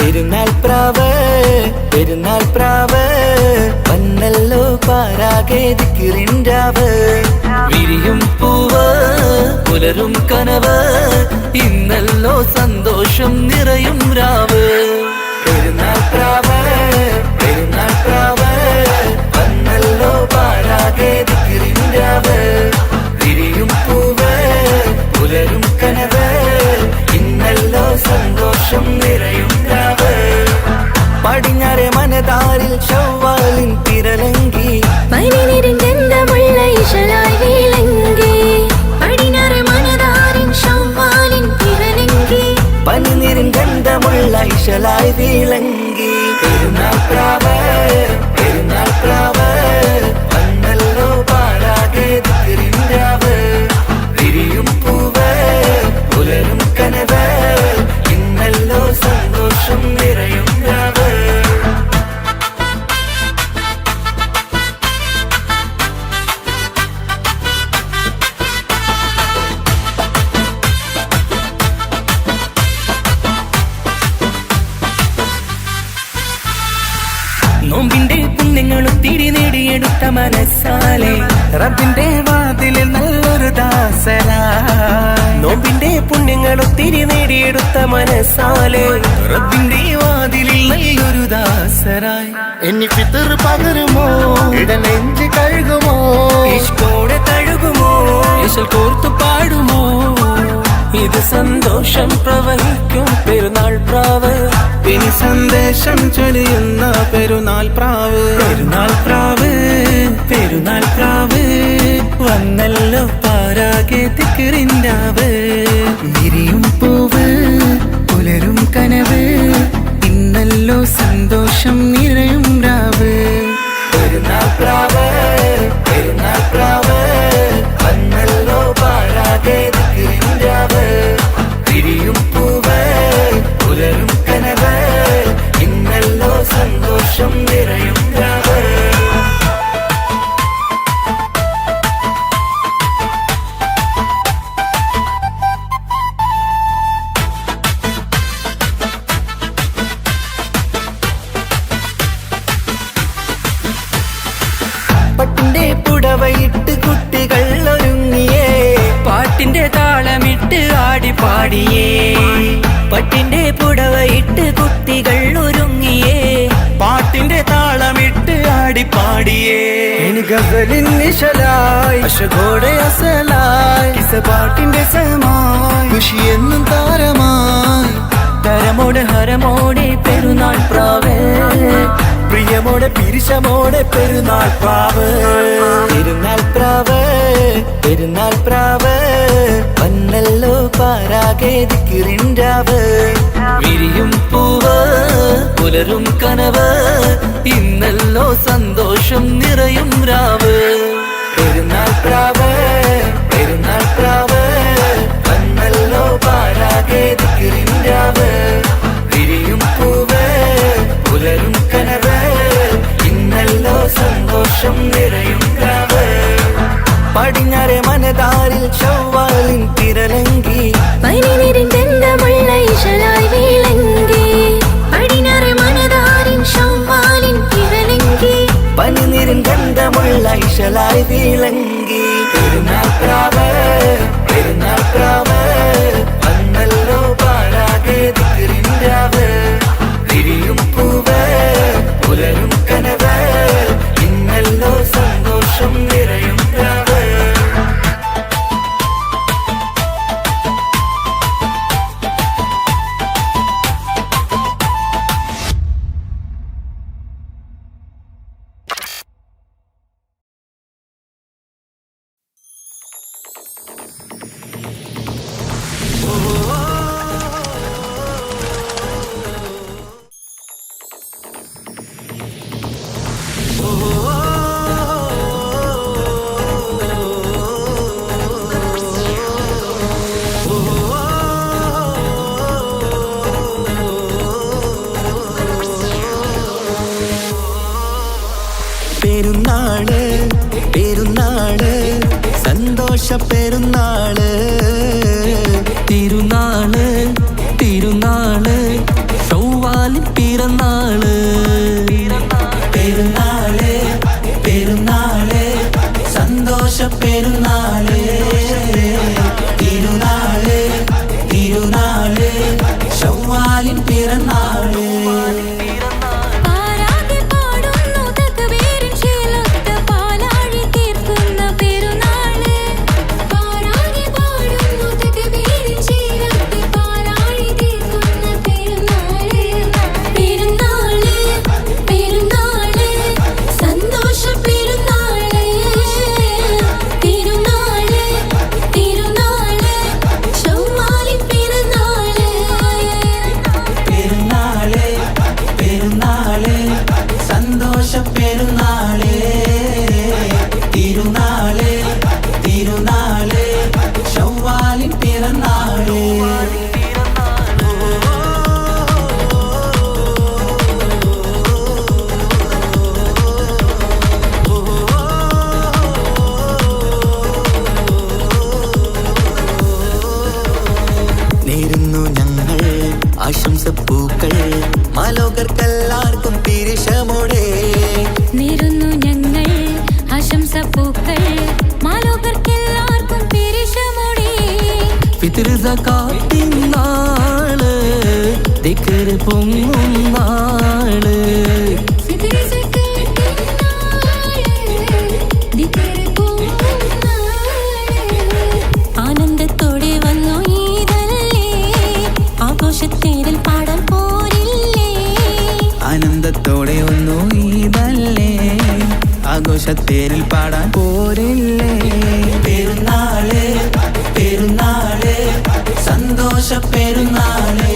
പെരുന്നാൾ പ്രാവ് പെരുന്നാൾ പ്രാവ് വന്നല്ലോ പാരാകെ ദിക്റിൻരാവ് വിരിയും പൂവ് പുലരും കനവ് ഇന്നല്ലോ സന്തോഷം നിറയും രാവ് പെരുന്നാൾ പ്രാവ് പെരുന്നാൾ പ്രാവ് വന്നല്ലോ പാരാകെ ദിക്റിൻരാവ് വിരിയും പൂവ് പുലരും കനവ് ഇന്നല്ലോ സന്തോഷം നിറയും രാവ് പടിഞ്ഞാറെ മനതാരിൽ ശവ്വാലിൻ തിരലങ്കി പനിനീരിൻ ഗന്ധമുള്ള ഇശലായി വിളങ്ങി പടിഞ്ഞാറെ മനതാരിൻ ശവ്വാലിൻ തിരലങ്കി പനിനീരിൻ ഗന്ധമുള്ള ഇശലായി വിളങ്ങി പെരുന്നാൾ പ്രാവ് പെരുന്നാൾ പ്രാവ് വന്നല്ലോ പാരാകെ ദിക്റിൻരാവ് വിരിയും പൂവ് പുലരും കനവ് ഇന്നല്ലോ സന്തോഷം നിറയും രാവ് നോമ്പിന്റെ പുണ്യങ്ങളും തിരി നേടിയെടുത്ത മനസ്സാലെ റബ്ബിന്റെ വാതിലിൽ നല്ലൊരു ദാസരായി നോമ്പിന്റെ പുണ്യങ്ങളും തിരി നേടിയെടുത്ത മനസ്സാലെ റബ്ബിന്റെ വാതിലിൽ നല്ലൊരു ദാസരായി എന്നി ഫിത്തർ പകരുമോ ഇടനെഞ്ച് കഴുകുമോ ഇഷ്കോടെ തഴുകുമോ ഇശൽ കോർത്തു പാടുമോ ഇത് സന്തോഷം പ്രവഹിക്കും പെരുന്നാൾ പ്രാവ് ഇനി സന്ദേശം ചൊരിയുന്ന പെരുന്നാൾ പ്രാവ് പെരുന്നാൾ പ്രാവ് പെരുന്നാൾ പ്രാവ് വന്നല്ലോ പാരാകെ ദിക്റിൻരാവ് വിരിയും പൂവ് പുലരും കനവ് ഇന്നല്ലോ സന്തോഷം നിറയും രാവ് പെരുന്നാൾ പ്രാവ് പെരുന്നാൾ പ്രാവ് വന്നല്ലോ പാരാകെ ദിക്റിൻരാവ് വിരിയും പൂവ് പുലരും കനവ് ഇന്നല്ലോ സന്തോഷം നിറയും രാവ് പട്ടിന്റെ പുടവയിട്ട് കുട്ടികൾ ഒരുങ്ങിയേ പാട്ടിന്റെ താളമിട്ട് ആടിപ്പാടിയേ പട്ടിന്റെ പുടവയിട്ട് കുട്ടികൾ ഒരുങ്ങിയേ പാട്ടിന്റെ താളമിട്ട് ആടിപ്പാടിയേ ഇനി ഗസലിൻ നിശലായി അശകോടെ അസലായി പാട്ടിന്റെ സമായി ഖുഷിയെന്നും താരമായി തരമോടെ ഹരമോടെ പെരുന്നാൾ പ്രാവേ പ്രിയമോടെ പിരിശമോടെ പെരുന്നാൾ പ്രാവ് പെരുന്നാൾ പ്രാവ് പെരുന്നാൾ പ്രാവ് വന്നല്ലോ പാരാകെ ദിക്റിൻരാവ് വിരിയും പൂവ് പുലരും കനവ് ഇന്നല്ലോ സന്തോഷം നിറയും രാവ് പെരുന്നാൾ പ്രാവ് പെരുന്നാൾ പ്രാവ് വന്നല്ലോ പാരാകെ ദിക്റിൻരാവ് വിരിയും പൂവ് പുലരും കനവ് ഇന്നല്ലോ സന്തോഷം നിറയും രാവ് പടിഞ്ഞാറെ മനതാരിൽ ശവ്വാലിൻ തിരലങ്കി പനിനീരിൻ ഗന്ധമുള്ള ഇശലായി വിളങ്ങി പടിഞ്ഞാറെ മനതാരിൻ ശവ്വാലിൻ തിരലങ്കി പനിനീരിൻ ഗന്ധമുള്ള ഇശലായി വിളങ്ങി പെരുന്നാൾ പ്രാവ് പെരുന്നാൾ പ്രാവ് വന്നല്ലോ പാരാകെ ദിക്റിൻരാവ് വിരിയും പൂവ് പുലരും കനവ് ഇന്നല്ലോ സന്തോഷം നിറയും രാവ് പെരുന്നാള് പെരുന്നാള് സന്തോഷ പെരുന്നാള് തിരുനാള് തിരുനാള് ചൊവ്വാ ഷവ്വാലിൻ പിറന്നാള് പെരുന്നാള് പെരുന്നാള് സന്തോഷ പെരുന്നാള് തിരുനാള് തിരുനാള് ഷവ്വാലിൻ പിറന്നാള് പാരാകെ പാടുന്നു തക്ബീരിൻ ശീലത്ത് പാലാഴി തീർക്കുന്ന പെരുന്നാള് പാരാകെ പാടുന്നു തക്ബീരിൻ ശീലത്ത് പാലാഴി തീർക്കുന്ന പെരുന്നാള് പെരുന്നാള് പെരുന്നാള് സന്തോഷ പെരുന്നാള് തിരുനാള് തിരുനാള് ഷവ്വാലിൻ പെരുന്നാള് പെരുന്നാള് പെരുന്നാള് സന്തോഷ പെരുന്നാള് തിരുനാള് തിരുനാള് ഷവ്വാലിൻ പിറന്നാള് നേരുന്നു ഞങ്ങൾ ആശംസപ്പൂക്കൾ മാലോകർക്കെല്ലാവർക്കും പിരിശമോടെ നേരുന്നു ഞങ്ങൾ ആശംസപ്പൂക്കൾ മാലോകർക്കെല്ലാവർക്കും പെരിശമോടെ ഫിത്ർ സകാത്തിൻ നാള് ദിക്ർ പൊങ്ങും നാള് ഫിത്ർ സകാത്തിൻ നാള് ദിക്ർ പൊങ്ങും നാള് ആനന്ദത്തോടെ വന്നു ഈദല്ലേ ആഘോഷത്തേരിൽ പാടാൻ പോരില്ലേ ആനന്ദത്തോടെ ഒന്നു ഈദല്ലേ ആഘോഷത്തേരിൽ പാടാൻ പോരില്ലേ പെരുന്നാള് പെരുന്നാള് സന്തോഷ പെരുന്നാള്